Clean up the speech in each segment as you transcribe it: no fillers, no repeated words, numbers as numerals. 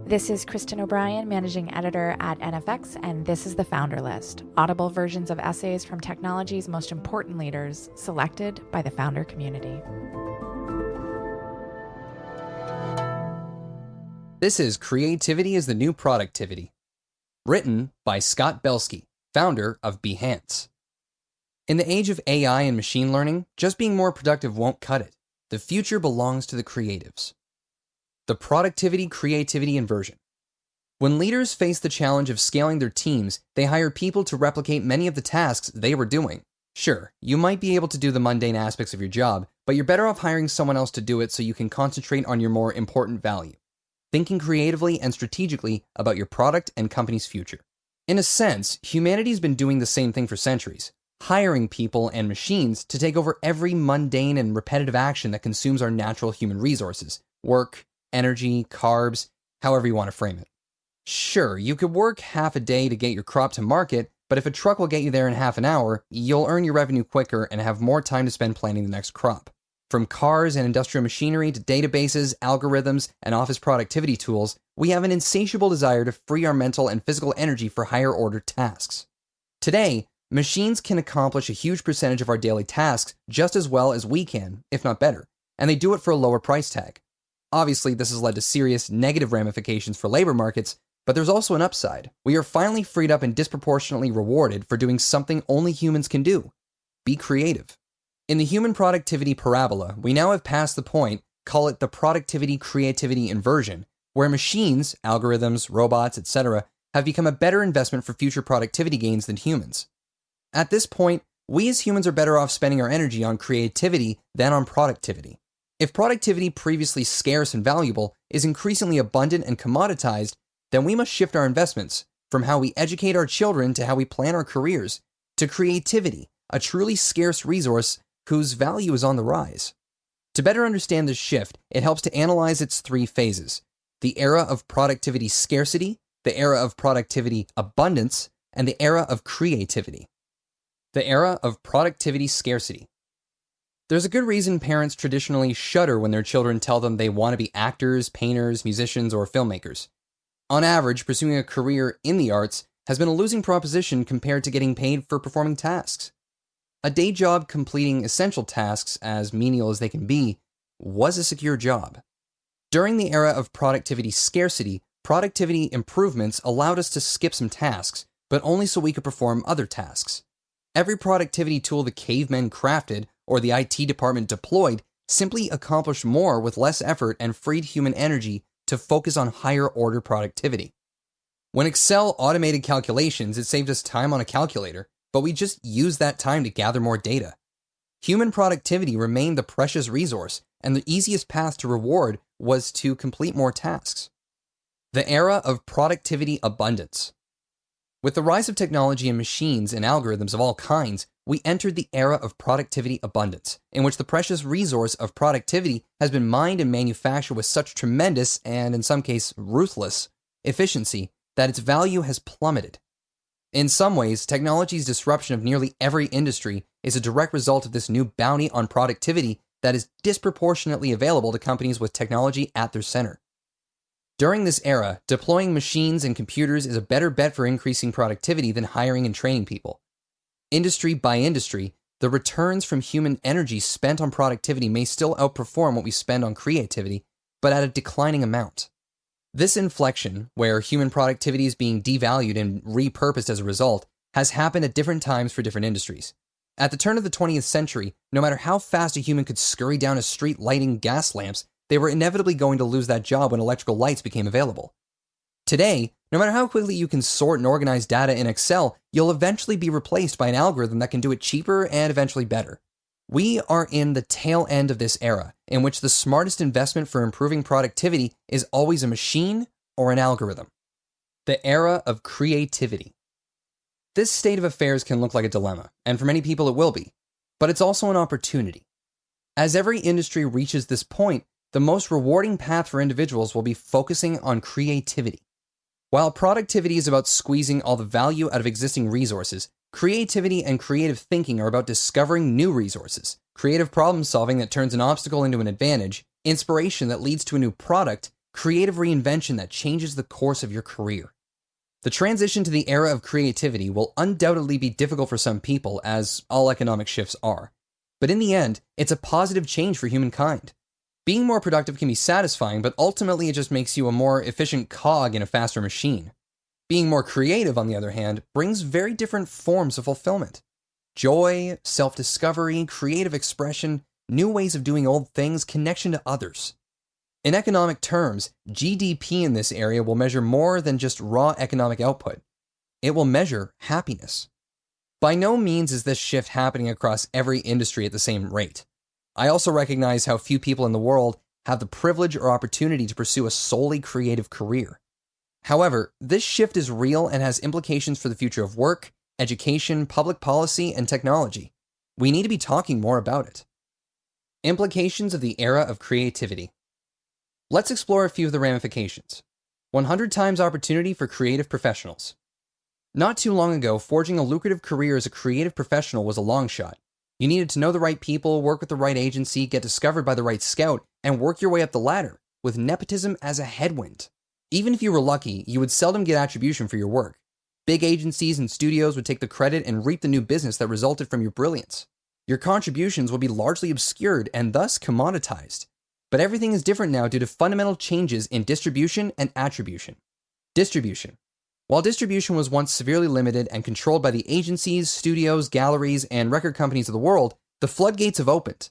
This is Kristen O'Brien, Managing Editor at NFX, and this is the Founder List, audible versions of essays from technology's most important leaders, selected by the founder community. This is Creativity is the New Productivity, written by Scott Belsky, founder of Behance. In the age of AI and machine learning, just being more productive won't cut it. The future belongs to the creatives. The productivity-creativity inversion. When leaders face the challenge of scaling their teams, they hire people to replicate many of the tasks they were doing. Sure, you might be able to do the mundane aspects of your job, but you're better off hiring someone else to do it so you can concentrate on your more important value, thinking creatively and strategically about your product and company's future. In a sense, humanity's been doing the same thing for centuries, hiring people and machines to take over every mundane and repetitive action that consumes our natural human resources, work, energy, carbs, however you want to frame it. Sure, you could work half a day to get your crop to market, but if a truck will get you there in half an hour, you'll earn your revenue quicker and have more time to spend planning the next crop. From cars and industrial machinery to databases, algorithms, and office productivity tools, we have an insatiable desire to free our mental and physical energy for higher order tasks. Today, machines can accomplish a huge percentage of our daily tasks just as well as we can, if not better, and they do it for a lower price tag. Obviously, this has led to serious negative ramifications for labor markets, but there's also an upside. We are finally freed up and disproportionately rewarded for doing something only humans can do: be creative. In the human productivity parabola, we now have passed the point, call it the productivity-creativity inversion, where machines, algorithms, robots, etc., have become a better investment for future productivity gains than humans. At this point, we as humans are better off spending our energy on creativity than on productivity. If productivity, previously scarce and valuable, is increasingly abundant and commoditized, then we must shift our investments from how we educate our children to how we plan our careers, to creativity, a truly scarce resource whose value is on the rise. To better understand this shift, it helps to analyze its three phases: the era of productivity scarcity, the era of productivity abundance, and the era of creativity. The era of productivity scarcity. There's a good reason parents traditionally shudder when their children tell them they want to be actors, painters, musicians, or filmmakers. On average, pursuing a career in the arts has been a losing proposition compared to getting paid for performing tasks. A day job completing essential tasks, as menial as they can be, was a secure job. During the era of productivity scarcity, productivity improvements allowed us to skip some tasks, but only so we could perform other tasks. Every productivity tool the cavemen crafted or the IT department deployed simply accomplished more with less effort and freed human energy to focus on higher order productivity. When Excel automated calculations, it saved us time on a calculator, but we just used that time to gather more data. Human productivity remained the precious resource, and the easiest path to reward was to complete more tasks. The era of productivity abundance. With the rise of technology and machines and algorithms of all kinds, we entered the era of productivity abundance, in which the precious resource of productivity has been mined and manufactured with such tremendous, and in some cases ruthless, efficiency that its value has plummeted. In some ways, technology's disruption of nearly every industry is a direct result of this new bounty on productivity that is disproportionately available to companies with technology at their center. During this era, deploying machines and computers is a better bet for increasing productivity than hiring and training people. Industry by industry, the returns from human energy spent on productivity may still outperform what we spend on creativity, but at a declining amount. This inflection, where human productivity is being devalued and repurposed as a result, has happened at different times for different industries. At the turn of the 20th century, no matter how fast a human could scurry down a street lighting gas lamps, they were inevitably going to lose that job when electrical lights became available. Today, no matter how quickly you can sort and organize data in Excel, you'll eventually be replaced by an algorithm that can do it cheaper and eventually better. We are in the tail end of this era, in which the smartest investment for improving productivity is always a machine or an algorithm. The era of creativity. This state of affairs can look like a dilemma, and for many people it will be, but it's also an opportunity. As every industry reaches this point, the most rewarding path for individuals will be focusing on creativity. While productivity is about squeezing all the value out of existing resources, creativity and creative thinking are about discovering new resources, creative problem solving that turns an obstacle into an advantage, inspiration that leads to a new product, creative reinvention that changes the course of your career. The transition to the era of creativity will undoubtedly be difficult for some people, as all economic shifts are. But in the end, it's a positive change for humankind. Being more productive can be satisfying, but ultimately it just makes you a more efficient cog in a faster machine. Being more creative, on the other hand, brings very different forms of fulfillment. Joy, self-discovery, creative expression, new ways of doing old things, connection to others. In economic terms, GDP in this area will measure more than just raw economic output. It will measure happiness. By no means is this shift happening across every industry at the same rate. I also recognize how few people in the world have the privilege or opportunity to pursue a solely creative career. However, this shift is real and has implications for the future of work, education, public policy, and technology. We need to be talking more about it. Implications of the era of creativity. Let's explore a few of the ramifications. 100 times opportunity for creative professionals. Not too long ago, forging a lucrative career as a creative professional was a long shot. You needed to know the right people, work with the right agency, get discovered by the right scout, and work your way up the ladder, with nepotism as a headwind. Even if you were lucky, you would seldom get attribution for your work. Big agencies and studios would take the credit and reap the new business that resulted from your brilliance. Your contributions would be largely obscured and thus commoditized. But everything is different now due to fundamental changes in distribution and attribution. Distribution. While distribution was once severely limited and controlled by the agencies, studios, galleries, and record companies of the world, the floodgates have opened.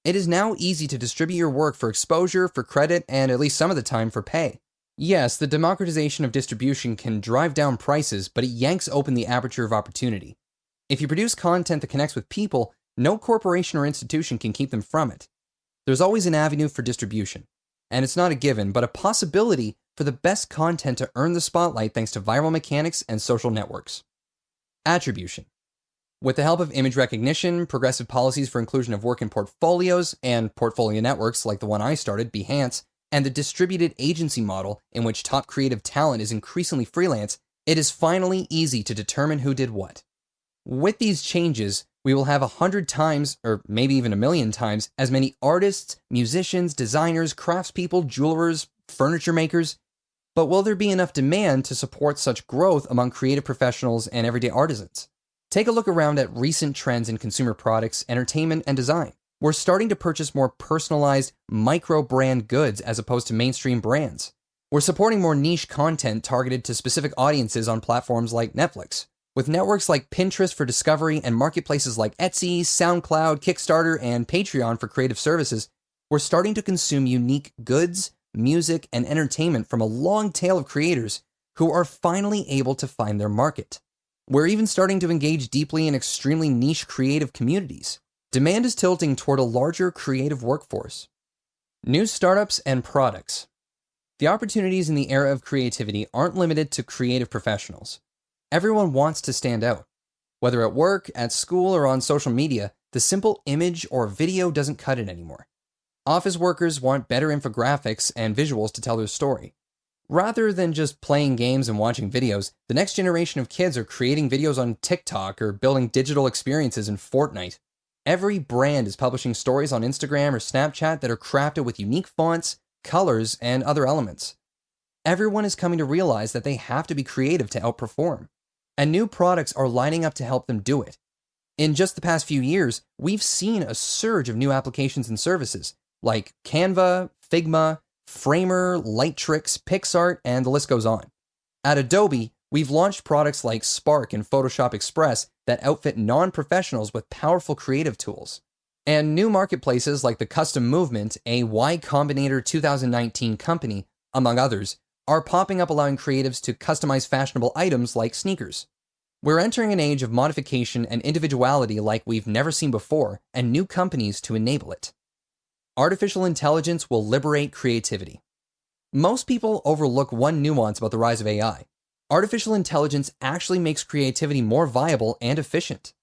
It is now easy to distribute your work for exposure, for credit, and at least some of the time for pay. Yes, the democratization of distribution can drive down prices, but it yanks open the aperture of opportunity. If you produce content that connects with people, no corporation or institution can keep them from it. There's always an avenue for distribution. And it's not a given, but a possibility for the best content to earn the spotlight thanks to viral mechanics and social networks. Attribution. With the help of image recognition, progressive policies for inclusion of work in portfolios, and portfolio networks like the one I started, Behance, and the distributed agency model in which top creative talent is increasingly freelance, it is finally easy to determine who did what. With these changes, we will have 100 times, or maybe even 1,000,000 times, as many artists, musicians, designers, craftspeople, jewelers, furniture makers. But will there be enough demand to support such growth among creative professionals and everyday artisans? Take a look around at recent trends in consumer products, entertainment, and design. We're starting to purchase more personalized, micro-brand goods as opposed to mainstream brands. We're supporting more niche content targeted to specific audiences on platforms like Netflix. With networks like Pinterest for discovery and marketplaces like Etsy, SoundCloud, Kickstarter, and Patreon for creative services, we're starting to consume unique goods, music, and entertainment from a long tail of creators who are finally able to find their market. We're even starting to engage deeply in extremely niche creative communities. Demand is tilting toward a larger creative workforce. New startups and products. The opportunities in the era of creativity aren't limited to creative professionals. Everyone wants to stand out. Whether at work, at school, or on social media, the simple image or video doesn't cut it anymore. Office workers want better infographics and visuals to tell their story. Rather than just playing games and watching videos, the next generation of kids are creating videos on TikTok or building digital experiences in Fortnite. Every brand is publishing stories on Instagram or Snapchat that are crafted with unique fonts, colors, and other elements. Everyone is coming to realize that they have to be creative to outperform. And new products are lining up to help them do it. In just the past few years, we've seen a surge of new applications and services, like Canva, Figma, Framer, Lightricks, PixArt, and the list goes on. At Adobe, we've launched products like Spark and Photoshop Express that outfit non-professionals with powerful creative tools. And new marketplaces like the Custom Movement, a Y Combinator 2019 company, among others, are popping up allowing creatives to customize fashionable items like sneakers. We're entering an age of modification and individuality like we've never seen before, and new companies to enable it. Artificial intelligence will liberate creativity. Most people overlook one nuance about the rise of AI. Artificial intelligence actually makes creativity more viable and efficient.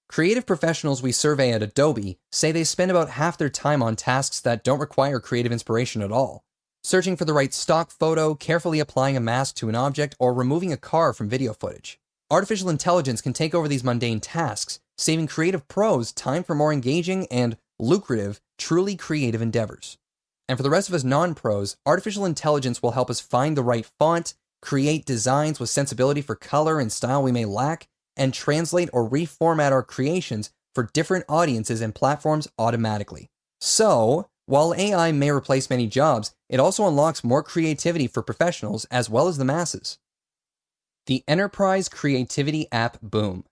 Creative professionals we survey at Adobe say they spend about half their time on tasks that don't require creative inspiration at all. Searching for the right stock photo, carefully applying a mask to an object, or removing a car from video footage. Artificial intelligence can take over these mundane tasks, saving creative pros time for more engaging and lucrative, truly creative endeavors. And for the rest of us non-pros, artificial intelligence will help us find the right font, create designs with sensibility for color and style we may lack, and translate or reformat our creations for different audiences and platforms automatically. So, while AI may replace many jobs, it also unlocks more creativity for professionals as well as the masses. The enterprise creativity app boom.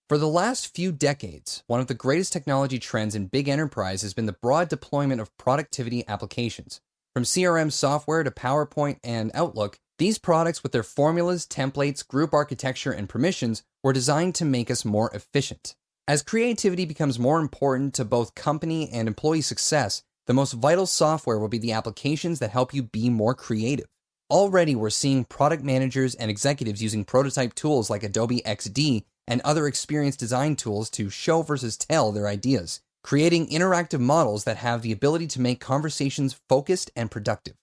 For the last few decades, one of the greatest technology trends in big enterprise has been the broad deployment of productivity applications. From CRM software to PowerPoint and Outlook, these products with their formulas, templates, group architecture, and permissions were designed to make us more efficient. As creativity becomes more important to both company and employee success, the most vital software will be the applications that help you be more creative. Already, we're seeing product managers and executives using prototype tools like Adobe XD and other experience design tools to show versus tell their ideas, creating interactive models that have the ability to make conversations focused and productive.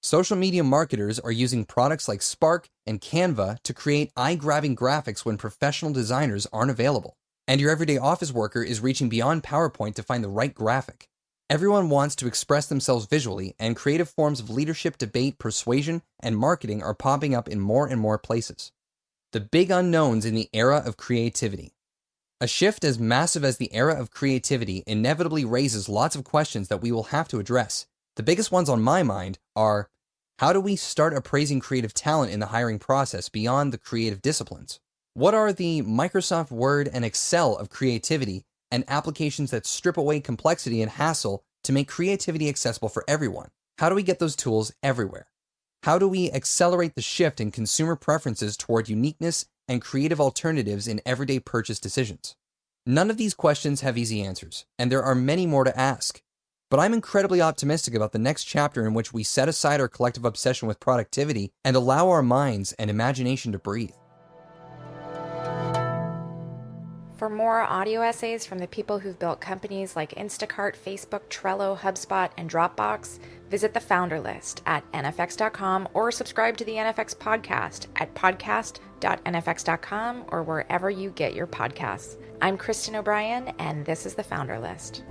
Social media marketers are using products like Spark and Canva to create eye-grabbing graphics when professional designers aren't available. And your everyday office worker is reaching beyond PowerPoint to find the right graphic. Everyone wants to express themselves visually, and creative forms of leadership, debate, persuasion, and marketing are popping up in more and more places. The big unknowns in the era of creativity. A shift as massive as the era of creativity inevitably raises lots of questions that we will have to address. The biggest ones on my mind are, how do we start appraising creative talent in the hiring process beyond the creative disciplines? What are the Microsoft Word and Excel of creativity and applications that strip away complexity and hassle to make creativity accessible for everyone? How do we get those tools everywhere? How do we accelerate the shift in consumer preferences toward uniqueness and creative alternatives in everyday purchase decisions? None of these questions have easy answers, and there are many more to ask. But I'm incredibly optimistic about the next chapter in which we set aside our collective obsession with productivity and allow our minds and imagination to breathe. For more audio essays from the people who've built companies like Instacart, Facebook, Trello, HubSpot, and Dropbox, visit the Founder List at nfx.com or subscribe to the NFX podcast at podcast.nfx.com or wherever you get your podcasts. I'm Kristen O'Brien, and this is the Founder List.